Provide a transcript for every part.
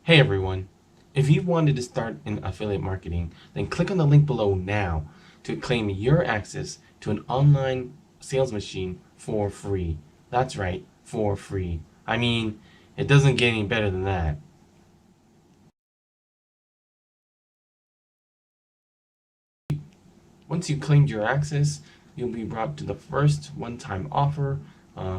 Hey everyone, if you wanted to start in affiliate marketing, then click on the link below now to claim your access to an online sales machine for free. That's right, for free. I mean, it doesn't get any better than that. Once you claimed your access, you'll be brought to the first one-time offer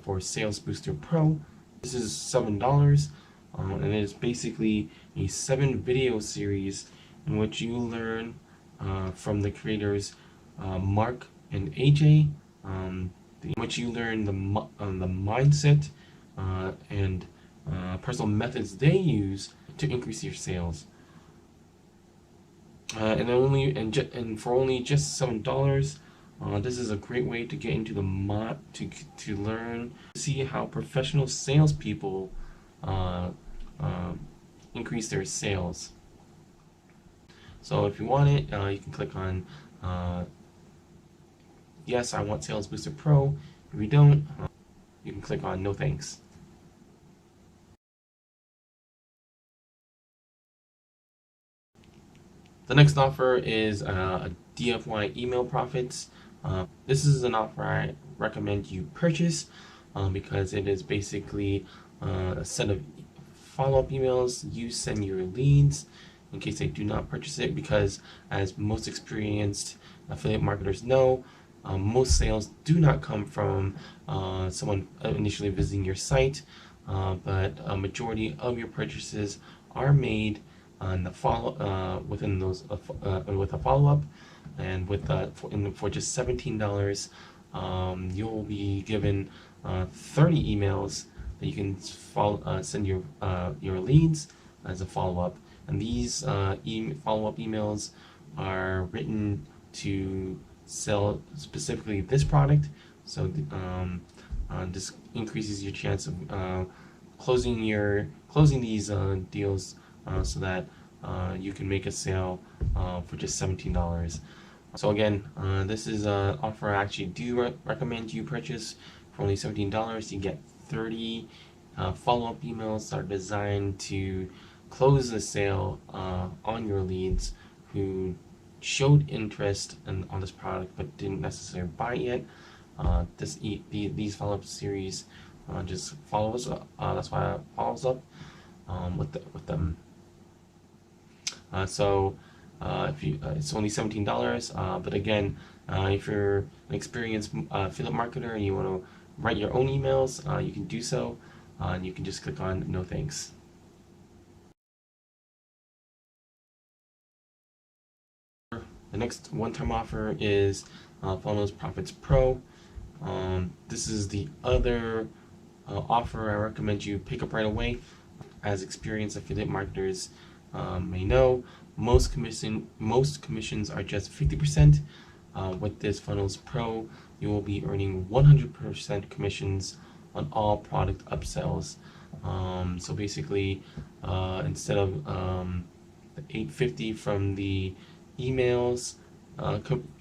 for Sales Booster Pro. This is $7, and it is basically a 7-video series in which you learn from the creators Mark and AJ, in which you learn the mindset and personal methods they use to increase your sales. And for only just $7, this is a great way to get into the to learn, see how professional salespeople uh, uh, increase their sales. So if you want it, you can click on yes, I want Sales Booster Pro. If you don't, you can click on no thanks. The next offer is a DFY email profits. This is an offer I recommend you purchase because it is basically a set of follow-up emails you send your leads in case they do not purchase it, because as most experienced affiliate marketers know, most sales do not come from someone initially visiting your site, but a majority of your purchases are made on the within those with a follow-up, and for just $17, you'll be given 30 emails that you can send your leads as a follow-up, and these follow-up emails are written to sell specifically this product. So this increases your chance of closing these deals so that you can make a sale for just $17. So again, this is an offer I actually do recommend you purchase for only $17. You get 30 follow-up emails that are designed to close the sale on your leads who showed interest on this product but didn't necessarily buy it yet. These follow-up series just follows up. That's why it follows up with them. If you, it's only $17. But again, if you're an experienced affiliate marketer and you want to write your own emails, you can do so, and you can just click on no thanks. The next one-time offer is Funnels Profits Pro. This is the other offer I recommend you pick up right away. As experienced affiliate marketers may know, most commissions are just 50%. With this Funnels Pro, you will be earning 100% commissions on all product upsells. So basically, instead of the $8.50 from the emails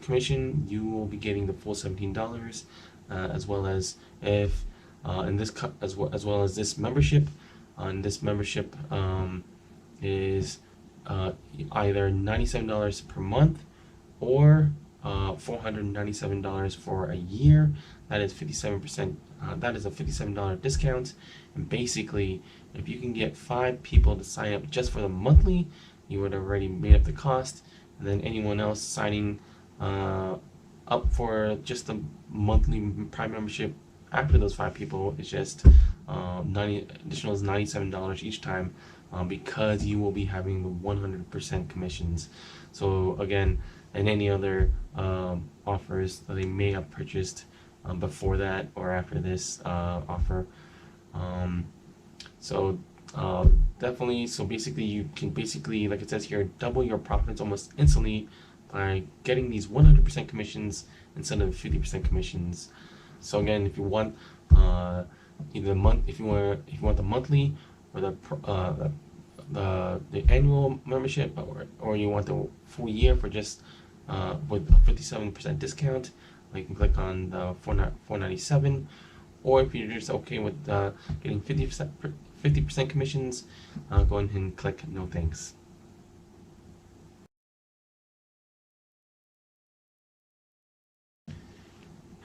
commission, you will be getting the full $17, as well as if in this as well as this membership. And this membership is either $97 per month or $497 for a year. That is 57%. That is a $57 discount. And basically, if you can get 5 people to sign up just for the monthly, you would have already made up the cost. And then anyone else signing up for just the monthly Prime membership after those 5 people is just additional is $97 each time, because you will be having the 100% commissions. So again, and any other offers that they may have purchased before that or after this offer. Definitely, so basically you can like it says here, double your profits almost instantly by getting these 100% commissions instead of 50% commissions. So again, if you want if you want the monthly or the annual membership, or you want the full year for just with a 57% discount, you can click on the $497. Or if you're just okay with getting 50% commissions, go ahead and click no thanks.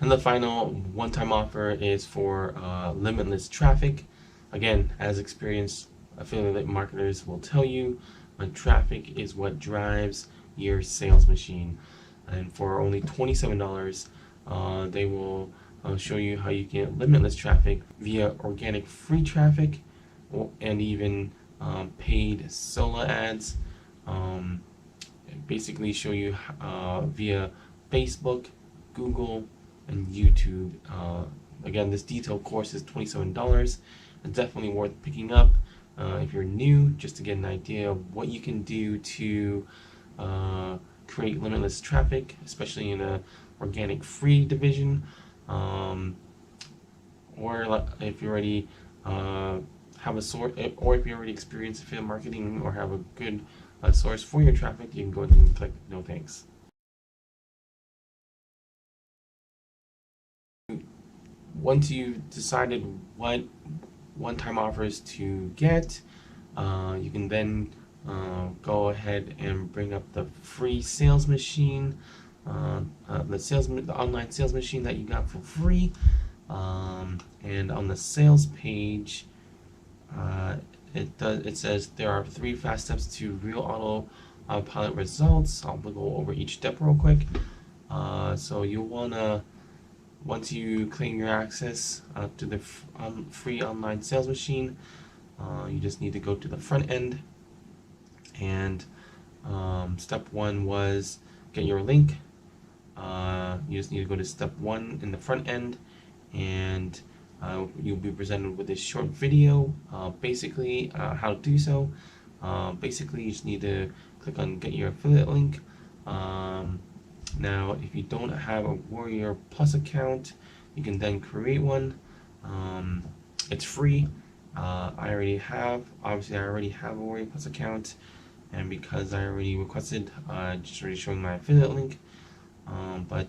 And the final one-time offer is for limitless traffic. Again, as experienced affiliate marketers will tell you, traffic is what drives your sales machine. And for only $27, they will show you how you get limitless traffic via organic free traffic and even paid solo ads. Basically show you via Facebook, Google, and YouTube. Again, this detailed course is $27. It's definitely worth picking up if you're new, just to get an idea of what you can do to create limitless traffic, especially in a organic free division, or if you already have a source, or if you already experience affiliate marketing or have a good source for your traffic, you can go ahead and click no thanks. Once you've decided what one-time offers to get, you can then go ahead and bring up the free sales machine, the online sales machine that you got for free, and on the sales page, it says there are 3 fast steps to real auto pilot results. I'll go over each step real quick. So you'll wanna, once you claim your access to the free online sales machine, you just need to go to the front end, and step 1 was get your link. You just need to go to step 1 in the front end, and you'll be presented with this short video, basically how to do so. Basically, you just need to click on get your affiliate link. Now, if you don't have a Warrior Plus account, you can then create one. It's free. I already have a Warrior Plus account, and because I already requested, just already showing my affiliate link. But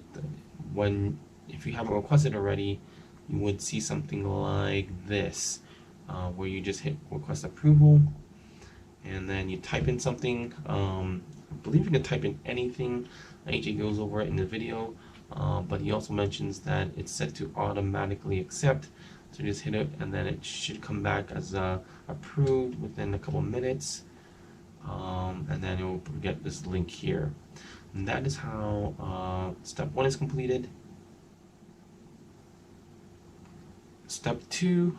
if you haven't requested already, you would see something like this, where you just hit request approval, and then you type in something. I believe you can type in anything. AJ goes over it in the video, but he also mentions that it's set to automatically accept. So you just hit it, and then it should come back as approved within a couple minutes, and then you'll get this link here. And that is how step 1 is completed. Step 2,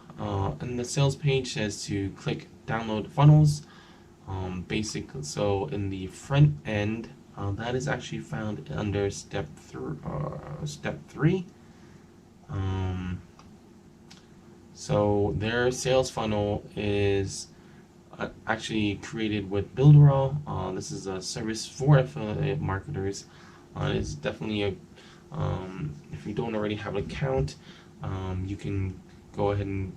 in the sales page says to click download funnels. So in the front end, that is actually found under step 3. So their sales funnel is actually created with Builderall. This is a service for affiliate marketers. It's definitely if you don't already have an account, you can go ahead and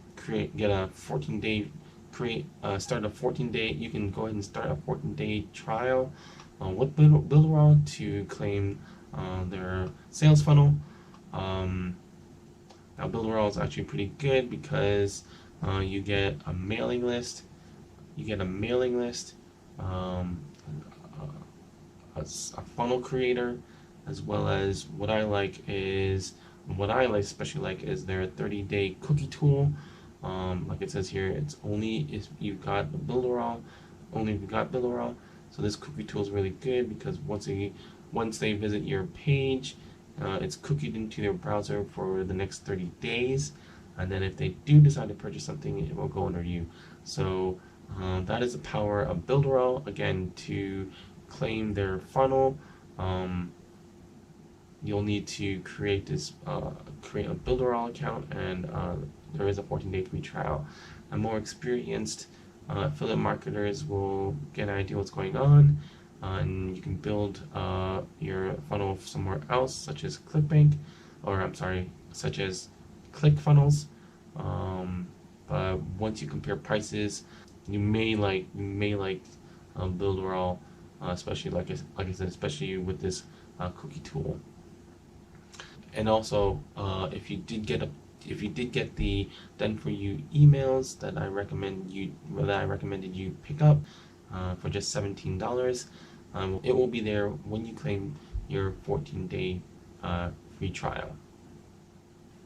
start a 14-day. You can go ahead and start a 14-day trial with Builderall to claim their sales funnel. Now, Builderall is actually pretty good because you get a mailing list. A funnel creator, as well as what I especially like is their 30-day cookie tool. Like it says here, it's only if you've got Builderall. So this cookie tool is really good because once they visit your page, it's cookied into their browser for the next 30 days, and then if they do decide to purchase something, it will go under you. So that is the power of Builderall. Again, to claim their funnel, you'll need to create a Builderall account, and there is a 14-day free trial. And more experienced affiliate marketers will get an idea what's going on, and you can build your funnel somewhere else, such as ClickBank, such as ClickFunnels. But once you compare prices, you may like Builderall, especially like I said, especially with this cookie tool. And also, if you did get if you did get the done for you emails that I recommended you pick up for just $17, it will be there when you claim your 14-day free trial.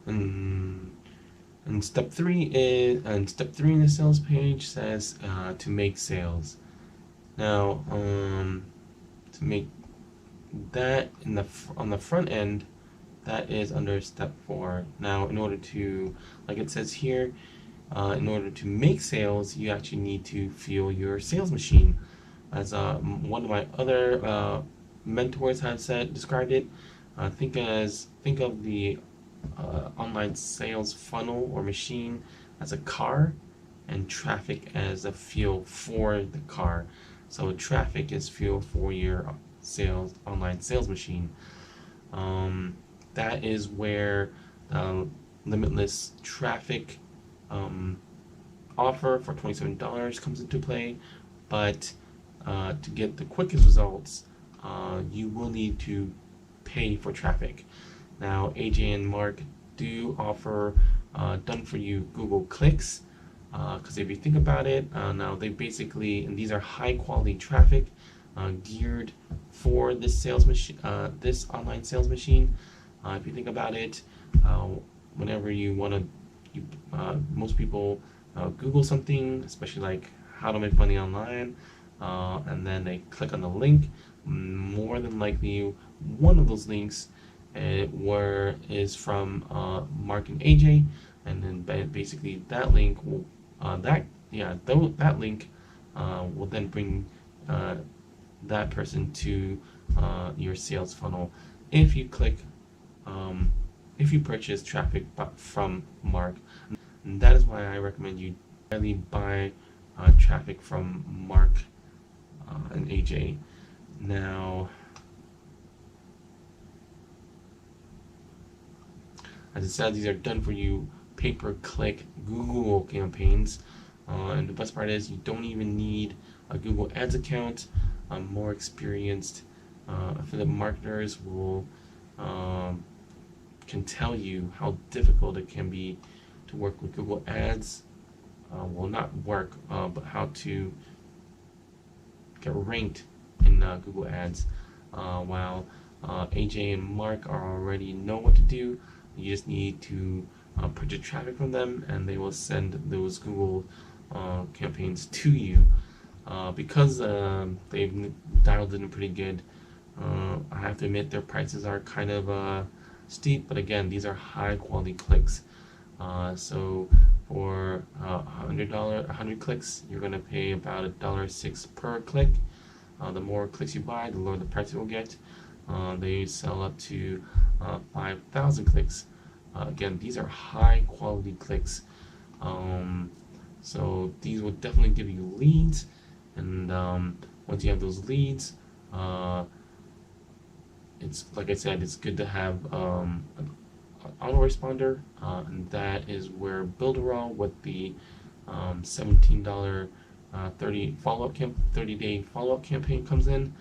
And step three in the sales page says to make sales. Now, to make that on the front end, that is under step 4. Now, in order to, like it says here, in order to make sales, you actually need to fuel your sales machine. As one of my other mentors have described it, think of the online sales funnel or machine as a car, and traffic as a fuel for the car. So traffic is fuel for your online sales machine. That is where limitless traffic offer for $27 comes into play. But to get the quickest results, you will need to pay for traffic. Now, AJ and Mark do offer done for you Google clicks, because if you think about it, now they basically, and these are high quality traffic geared for this sales machine, this online sales machine. If you think about it, whenever you want to, most people Google something, especially like how to make money online, and then they click on the link. More than likely, one of those links is from Mark and AJ, and then basically that link will that link will then bring that person to your sales funnel if you if you purchase traffic from Mark. And that is why I recommend you really buy traffic from Mark and AJ. Now, as I said, these are done for you pay-per-click Google campaigns, and the best part is you don't even need a Google Ads account. More experienced affiliate marketers can tell you how difficult it can be to work with Google Ads. Well, not work, but how to get ranked in Google Ads. While AJ and Mark already know what to do, you just need to purchase traffic from them, and they will send those Google campaigns to you. Because they've dialed in pretty good, I have to admit their prices are kind of steep, but again, these are high quality clicks. So for $100 clicks, you're going to pay about $1.06 per click. The more clicks you buy, the lower the price you will get. They sell up to 5,000 clicks. Again, these are high quality clicks. So these will definitely give you leads, and once you have those leads, it's like I said, it's good to have an autoresponder, and that is where Builderall with the $17 30-day follow-up campaign comes in.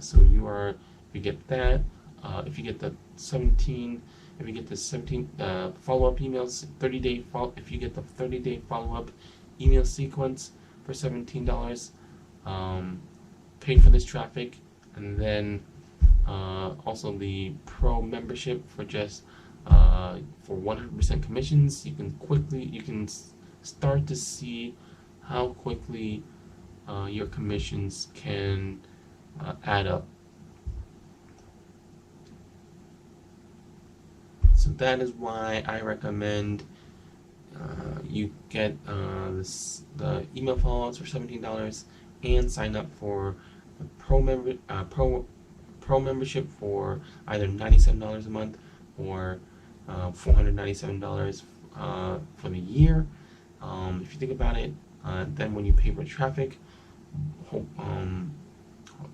So if you get that, if you get the 17 follow-up emails, if you get the 30-day follow-up email sequence for $17, pay for this traffic, and then also the pro membership for just for 100% commissions. You can start to see how quickly your commissions can add up. So that is why I recommend you get the email follow-ups for $17 and sign up for a pro membership for either $97 a month or $497 for the year. If you think about it, then when you pay for traffic,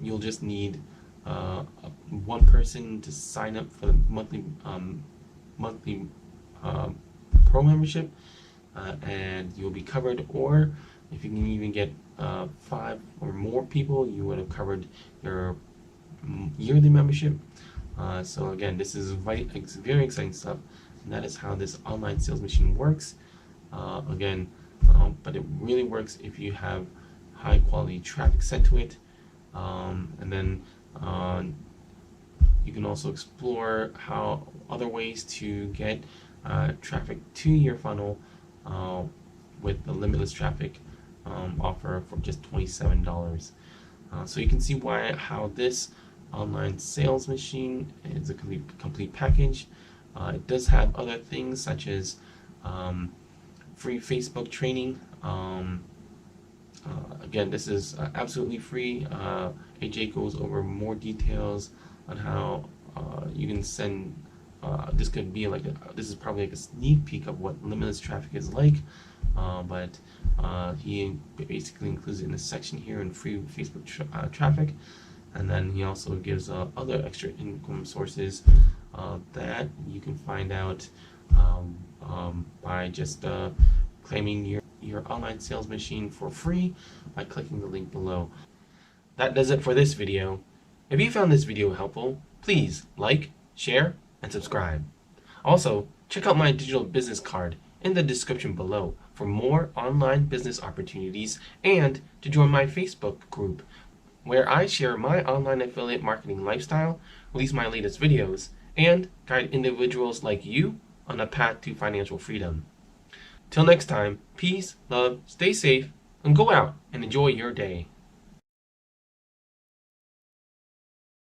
you'll just need one person to sign up for the monthly pro membership, and you'll be covered. Or if you can even get 5 or more people, you would have covered your yearly membership. So again, this is very exciting stuff. And that is how this online sales machine works. Again, but it really works if you have high quality traffic sent to it. And then you can also explore how other ways to get traffic to your funnel with the limitless traffic offer for just $27. So you can see how this online sales machine is a complete package. It does have other things such as free Facebook training. Again, this is absolutely free. AJ goes over more details on how you can send. This could be like this is probably like a sneak peek of what limitless traffic is like, but he basically includes it in a section here in free Facebook traffic, and then he also gives other extra income sources that you can find out by just claiming your online sales machine for free by clicking the link below. That does it for this video. If you found this video helpful, please like, share, and subscribe. Also, check out my digital business card in the description below for more online business opportunities and to join my Facebook group where I share my online affiliate marketing lifestyle, release my latest videos, and guide individuals like you on a path to financial freedom. Till next time, peace, love, stay safe, and go out and enjoy your day.